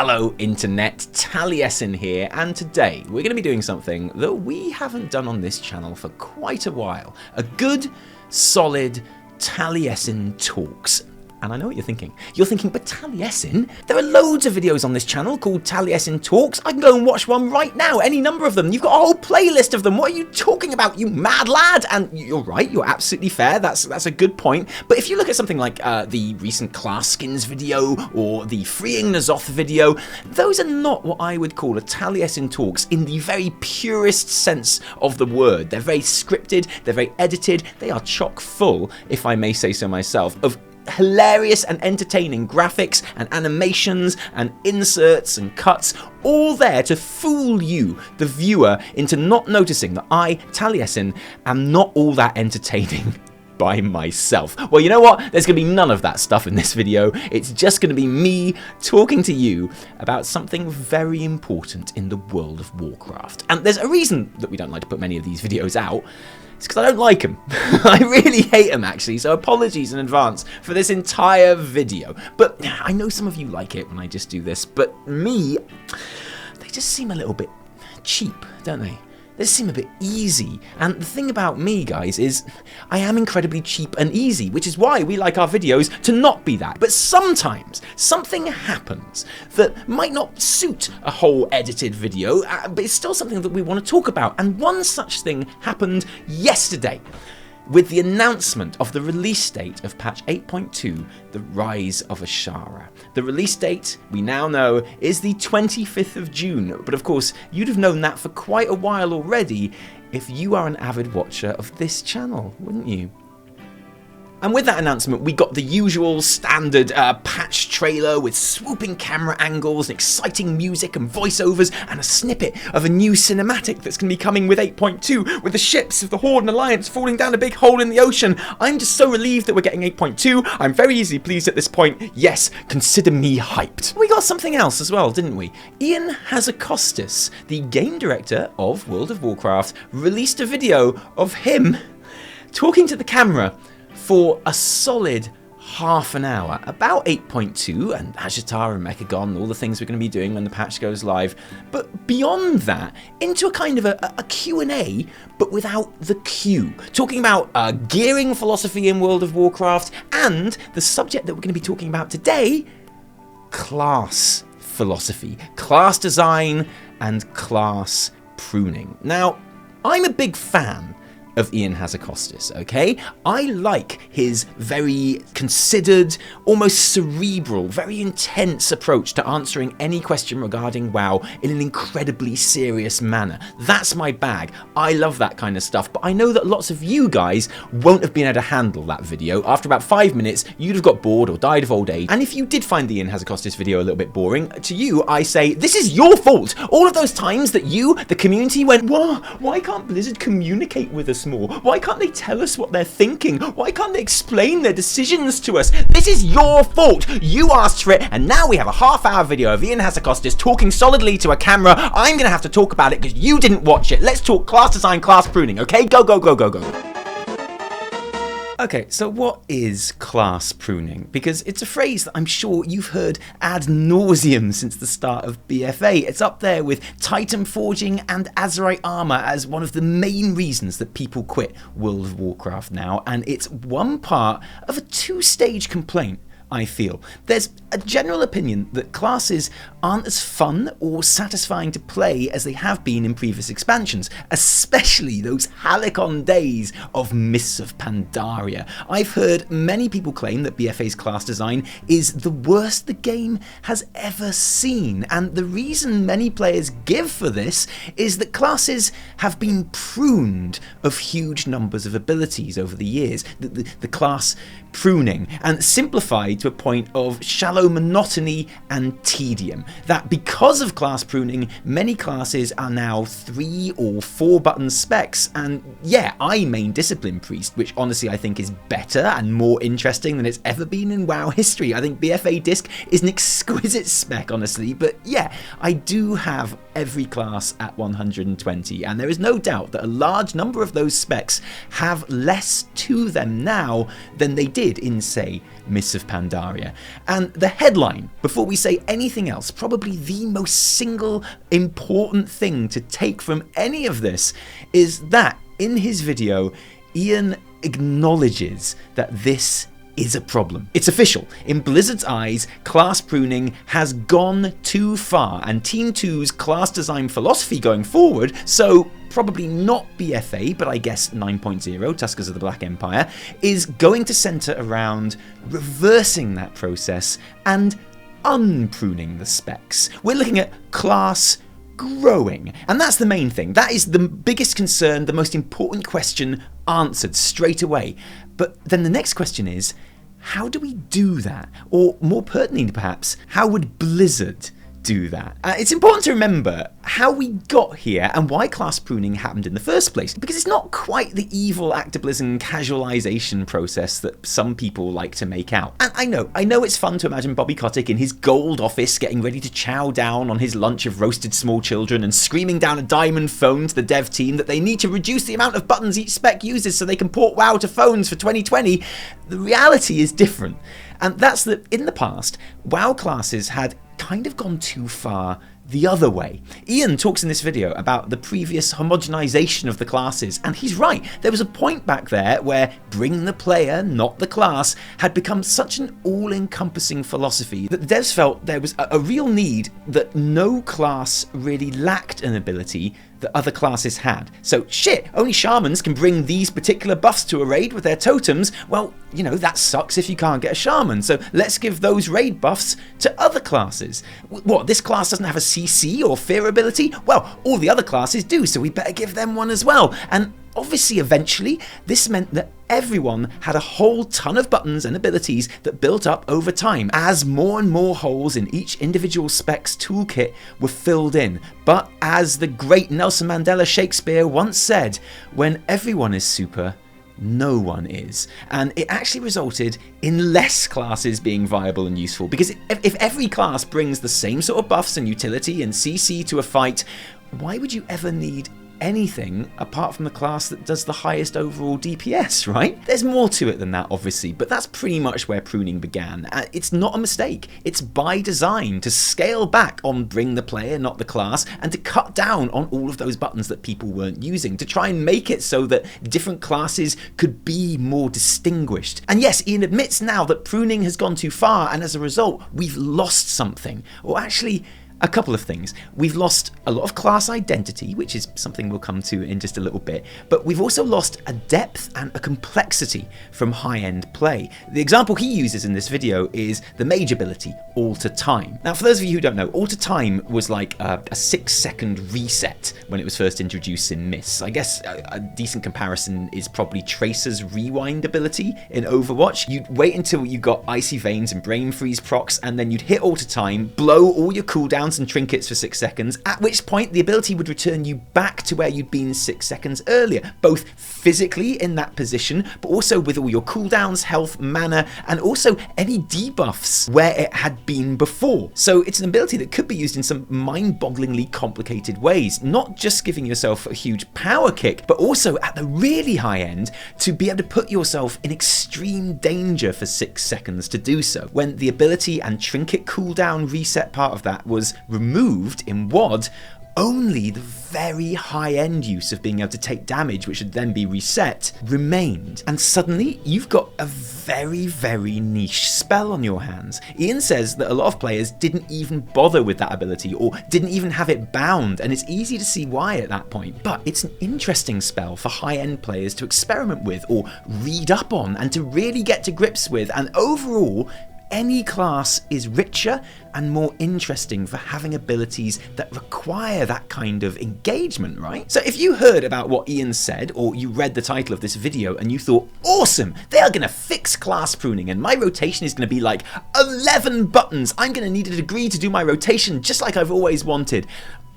Hello Internet, Taliesin here, and today we're going to be doing something that we haven't done on this channel for quite a while. A good, solid Taliesin Talks. And I know what you're thinking. You're thinking, but Taliesin? There are loads of videos on this channel called Taliesin Talks. I can go and watch one right now, any number of them. You've got a whole playlist of them. What are you talking about, you mad lad? And you're right, you're absolutely fair. That's a good point. But if you look at something like the recent class skins video or the freeing Azeroth video, those are not what I would call a Taliesin Talks in the very purest sense of the word. They're very scripted, they're very edited, they are chock full, if I may say so myself, of hilarious and entertaining graphics and animations and inserts and cuts, all there to fool you, the viewer, into not noticing that I, Taliesin, am not all that entertaining by myself. Well, you know what? There's going to be none of that stuff in this video. It's just going to be me talking to you about something very important in the world of Warcraft. And there's a reason that we don't like to put many of these videos out. It's because I don't like them. I really hate them, actually, so apologies in advance for this entire video. But I know some of you like it when I just do this, but me, they just seem a little bit cheap, don't they? They seem a bit easy. And the thing about me, guys, is I am incredibly cheap and easy, which is why we like our videos to not be that. But sometimes something happens that might not suit a whole edited video, but it's still something that we want to talk about. And one such thing happened yesterday with the announcement of the release date of patch 8.2, the Rise of Azshara. The release date, we now know, is the 25th of June, but of course, you'd have known that for quite a while already if you are an avid watcher of this channel, wouldn't you? And with that announcement, we got the usual standard patch trailer with swooping camera angles, and exciting music and voiceovers, and a snippet of a new cinematic that's going to be coming with 8.2, with the ships of the Horde and Alliance falling down a big hole in the ocean. I'm just so relieved that we're getting 8.2. I'm very easily pleased at this point. Yes, consider me hyped. We got something else as well, didn't we? Ion Hazzikostas, the game director of World of Warcraft, released a video of him talking to the camera for a solid half an hour about 8.2 and Nazjatar and Mechagon, all the things we're going to be doing when the patch goes live. But beyond that, into a kind of a Q&A, but without the Q. Talking about gearing philosophy in World of Warcraft and the subject that we're going to be talking about today, class philosophy, class design and class pruning. Now, I'm a big fan of Ion Hazzikostas, okay? I like his very considered, almost cerebral, very intense approach to answering any question regarding WoW in an incredibly serious manner. That's my bag. I love that kind of stuff, but I know that lots of you guys won't have been able to handle that video. After about 5 minutes, you'd have got bored or died of old age. And if you did find the Ion Hazzikostas video a little bit boring, to you, I say, this is your fault. All of those times that you, the community, went, why can't Blizzard communicate with us more? Why can't they tell us what they're thinking? Why can't they explain their decisions to us? This is your fault. You asked for it, and now we have a half-hour video of Ion Hazzikostas talking solidly to a camera. I'm going to have to talk about it because you didn't watch it. Let's talk class design, class pruning, okay? Go, go, go, go, go. Okay, so what is class pruning? Because it's a phrase that I'm sure you've heard ad nauseum since the start of BFA. It's up there with Titan forging and Azerite armor as one of the main reasons that people quit World of Warcraft now, and it's one part of a two-stage complaint, I feel. There's a general opinion that classes aren't as fun or satisfying to play as they have been in previous expansions, especially those Halicon days of Mists of Pandaria. I've heard many people claim that BFA's class design is the worst the game has ever seen, and the reason many players give for this is that classes have been pruned of huge numbers of abilities over the years, the class pruning, and simplified to a point of shallow monotony and tedium. That because of class pruning, many classes are now 3 or 4 button specs, and yeah, I main Discipline Priest, which honestly I think is better and more interesting than it's ever been in WoW history. I think BFA Disc is an exquisite spec, honestly, but yeah, I do have every class at 120, and there is no doubt that a large number of those specs have less to them now than they did did in, say, Mists of Pandaria. And the headline, before we say anything else, probably the most single important thing to take from any of this, is that in his video, Ion acknowledges that this is a problem. It's official. In Blizzard's eyes, class pruning has gone too far, and Team 2's class design philosophy going forward, so probably not BFA, but I guess 9.0, Tuskers of the Black Empire, is going to centre around reversing that process and unpruning the specs. We're looking at class growing, and that's the main thing. That is the biggest concern, the most important question answered straight away. But then the next question is, how do we do that? Or more pertinently perhaps, how would Blizzard do that? It's important to remember how we got here and why class pruning happened in the first place, because it's not quite the evil Activision casualization process that some people like to make out. And I know it's fun to imagine Bobby Kotick in his gold office getting ready to chow down on his lunch of roasted small children and screaming down a diamond phone to the dev team that they need to reduce the amount of buttons each spec uses so they can port WoW to phones for 2020. The reality is different, and that's that in the past, WoW classes had kind of gone too far the other way. Ion talks in this video about the previous homogenization of the classes, and he's right. There was a point back there where bring the player, not the class, had become such an all-encompassing philosophy that the devs felt there was a real need that no class really lacked an ability that other classes had. So shit, only shamans can bring these particular buffs to a raid with their totems. Well, you know, that sucks if you can't get a shaman, so let's give those raid buffs to other classes. What, this class doesn't have a CC or fear ability? Well, all the other classes do, so we better give them one as well. And obviously, eventually, this meant that everyone had a whole ton of buttons and abilities that built up over time as more and more holes in each individual spec's toolkit were filled in. But as the great Nelson Mandela Shakespeare once said, when everyone is super, no one is. And it actually resulted in less classes being viable and useful, because if every class brings the same sort of buffs and utility and CC to a fight, why would you ever need anything apart from the class that does the highest overall DPS, right? There's more to it than that, obviously, but that's pretty much where pruning began. It's not a mistake. It's by design to scale back on bring the player, not the class, and to cut down on all of those buttons that people weren't using, to try and make it so that different classes could be more distinguished. And yes, Ion admits now that pruning has gone too far, and as a result, we've lost something. Or actually, a couple of things. We've lost a lot of class identity, which is something we'll come to in just a little bit, but we've also lost a depth and a complexity from high-end play. The example he uses in this video is the mage ability, Alter Time. Now, for those of you who don't know, Alter Time was like a 6-second reset when it was first introduced in Mists. I guess a decent comparison is probably Tracer's rewind ability in Overwatch. You'd wait until you got Icy Veins and Brain Freeze procs, and then you'd hit Alter Time, blow all your cooldowns and trinkets for 6 seconds, at which point the ability would return you back to where you'd been 6 seconds earlier, both physically in that position, but also with all your cooldowns, health, mana, and also any debuffs where it had been before. So it's an ability that could be used in some mind-bogglingly complicated ways, not just giving yourself a huge power kick, but also at the really high end to be able to put yourself in extreme danger for 6 seconds to do so, when the ability and trinket cooldown reset part of that was removed in WoD. Only the very high-end use of being able to take damage, which would then be reset, remained. And suddenly, you've got a very, very niche spell on your hands. Ion says that a lot of players didn't even bother with that ability, or didn't even have it bound, and it's easy to see why at that point. But it's an interesting spell for high-end players to experiment with, or read up on, and to really get to grips with, and overall, any class is richer and more interesting for having abilities that require that kind of engagement, right? So if you heard about what Ion said, or you read the title of this video and you thought, awesome, they are going to fix class pruning and my rotation is going to be like 11 buttons, I'm going to need a degree to do my rotation just like I've always wanted,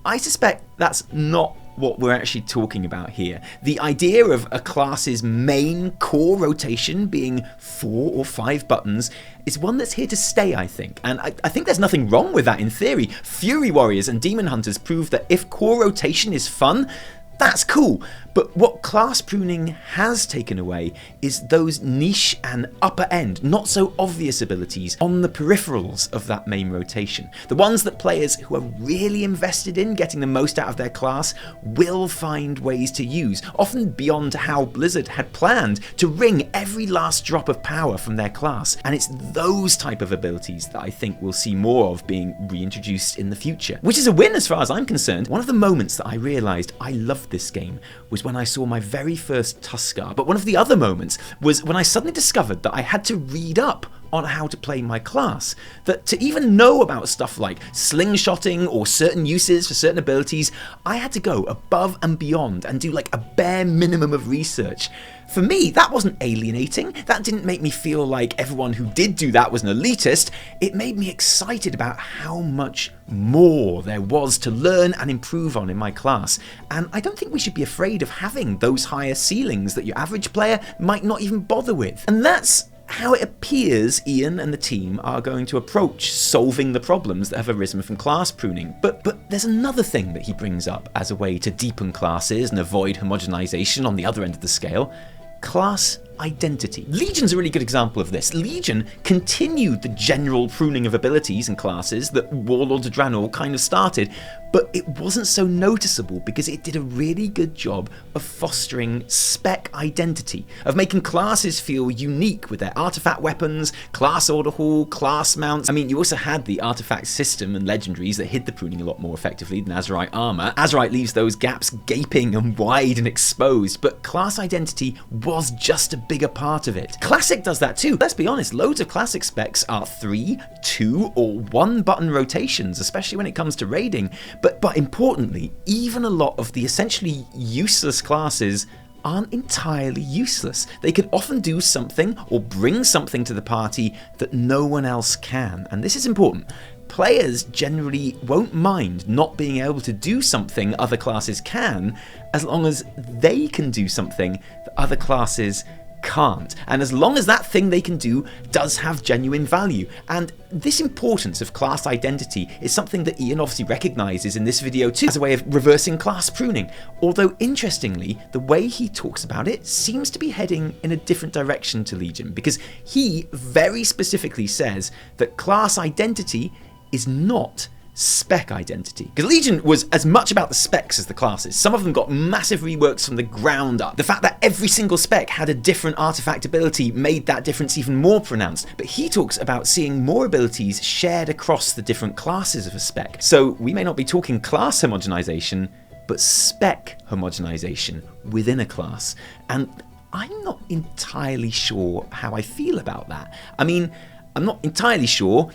I suspect that's not what we're actually talking about here. The idea of a class's main core rotation being 4 or 5 buttons is one that's here to stay, I think. And I think there's nothing wrong with that in theory. Fury Warriors and Demon Hunters prove that if core rotation is fun, That's cool, but what class pruning has taken away is those niche and upper end, not so obvious abilities on the peripherals of that main rotation. The ones that players who are really invested in getting the most out of their class will find ways to use, often beyond how Blizzard had planned, to wring every last drop of power from their class. And it's those type of abilities that I think we'll see more of being reintroduced in the future, which is a win as far as I'm concerned. One of the moments that I realised I loved this game was when I saw my very first Tuskar, but one of the other moments was when I suddenly discovered that I had to read up on how to play my class. That to even know about stuff like slingshotting or certain uses for certain abilities, I had to go above and beyond and do like a bare minimum of research. For me, that wasn't alienating. That didn't make me feel like everyone who did do that was an elitist. It made me excited about how much more there was to learn and improve on in my class. And I don't think we should be afraid of having those higher ceilings that your average player might not even bother with. And that's how it appears Ion and the team are going to approach solving the problems that have arisen from class pruning. But there's another thing that he brings up as a way to deepen classes and avoid homogenization on the other end of the scale: class identity. Legion's a really good example of this. Legion continued the general pruning of abilities and classes that Warlords of Draenor kind of started, but it wasn't so noticeable because it did a really good job of fostering spec identity, of making classes feel unique with their artifact weapons, class order hall, class mounts. I mean, you also had the artifact system and legendaries that hid the pruning a lot more effectively than Azerite armor. Azerite leaves those gaps gaping and wide and exposed, but class identity was just a bigger part of it. Classic does that too. Let's be honest, loads of Classic specs are 3, 2, or 1 button rotations, especially when it comes to raiding. But importantly, even a lot of the essentially useless classes aren't entirely useless. They can often do something or bring something to the party that no one else can. And this is important. Players generally won't mind not being able to do something other classes can, as long as they can do something that other classes can't, and as long as that thing they can do does have genuine value. And this importance of class identity is something that Ion obviously recognises in this video too, as a way of reversing class pruning. Although interestingly, the way he talks about it seems to be heading in a different direction to Legion, because he very specifically says that class identity is not spec identity. Because Legion was as much about the specs as the classes. Some of them got massive reworks from the ground up. The fact that every single spec had a different artifact ability made that difference even more pronounced. But he talks about seeing more abilities shared across the different classes of a spec. So we may not be talking class homogenization, but spec homogenization within a class. And I'm not entirely sure how I feel about that. I mean, I'm not entirely sure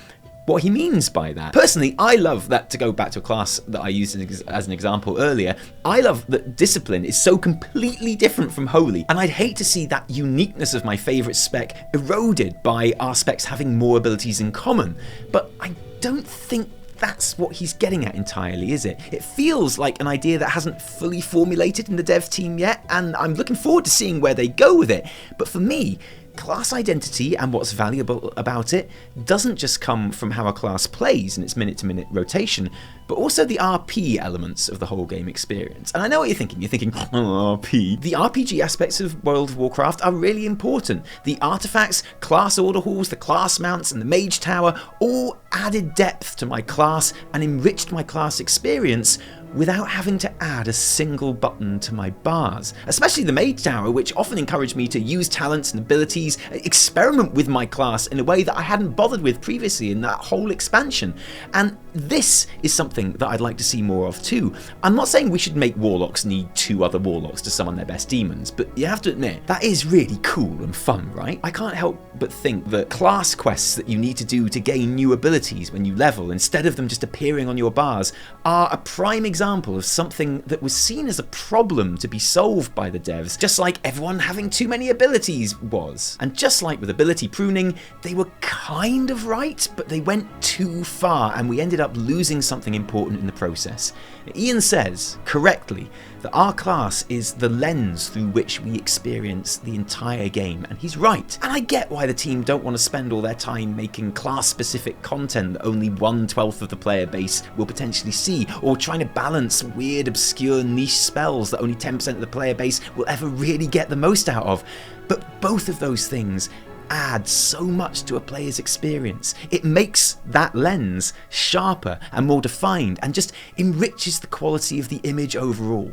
what he means by that. Personally, I love that, to go back to a class that I used as an example earlier, I love that Discipline is so completely different from Holy, and I'd hate to see that uniqueness of my favourite spec eroded by our specs having more abilities in common. But I don't think that's what he's getting at entirely, is it? It feels like an idea that hasn't fully formulated in the dev team yet, and I'm looking forward to seeing where they go with it. But for me, class identity and what's valuable about it doesn't just come from how a class plays in its minute-to-minute rotation, but also the RP elements of the whole game experience. And I know what you're thinking. You're thinking, oh, RP. The RPG aspects of World of Warcraft are really important. The artifacts, class order halls, the class mounts, and the mage tower all added depth to my class and enriched my class experience without having to add a single button to my bars. Especially the Mage Tower, which often encouraged me to use talents and abilities, experiment with my class in a way that I hadn't bothered with previously in that whole expansion. And this is something that I'd like to see more of too. I'm not saying we should make Warlocks need 2 other Warlocks to summon their best demons, but you have to admit, that is really cool and fun, right? I can't help but think that class quests that you need to do to gain new abilities when you level, instead of them just appearing on your bars, are a prime example of something that was seen as a problem to be solved by the devs, just like everyone having too many abilities was. And just like with ability pruning, they were kind of right, but they went too far and we ended up losing something important in the process. Ion says, correctly, that our class is the lens through which we experience the entire game, and he's right. And I get why the team don't want to spend all their time making class-specific content content that only 1/12 of the player base will potentially see, or trying to balance weird, obscure, niche spells that only 10% of the player base will ever really get the most out of. But both of those things add so much to a player's experience. It makes that lens sharper and more defined, and just enriches the quality of the image overall.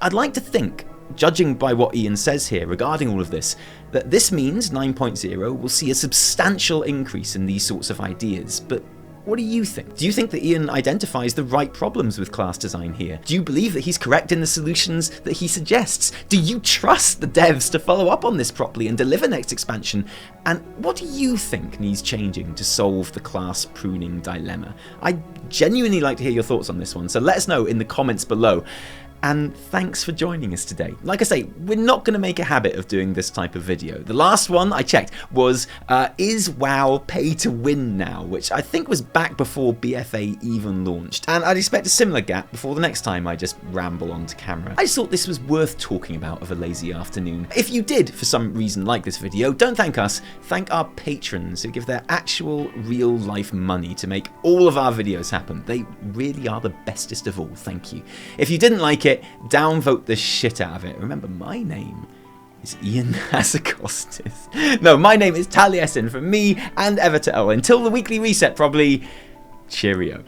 I'd like to think, judging by what Ian says here regarding all of this, that this means 9.0 will see a substantial increase in these sorts of ideas. But what do you think? Do you think that Ian identifies the right problems with class design here? Do you believe that he's correct in the solutions that he suggests? Do you trust the devs to follow up on this properly and deliver next expansion? And what do you think needs changing to solve the class pruning dilemma? I'd genuinely like to hear your thoughts on this one, so let us know in the comments below. And thanks for joining us today. Like I say, we're not going to make a habit of doing this type of video. The last one I checked was, is WoW pay to win now? Which I think was back before BFA even launched. And I'd expect a similar gap before the next time I just ramble onto camera. I just thought this was worth talking about of a lazy afternoon. If you did, for some reason, like this video, don't thank us. Thank our patrons who give their actual, real life money to make all of our videos happen. They really are the bestest of all. Thank you. If you didn't like it, downvote the shit out of it. Remember, my name is Ion Hazzikostas. No, my name is Taliesin from me and Evitel. Until the weekly reset, probably. Cheerio.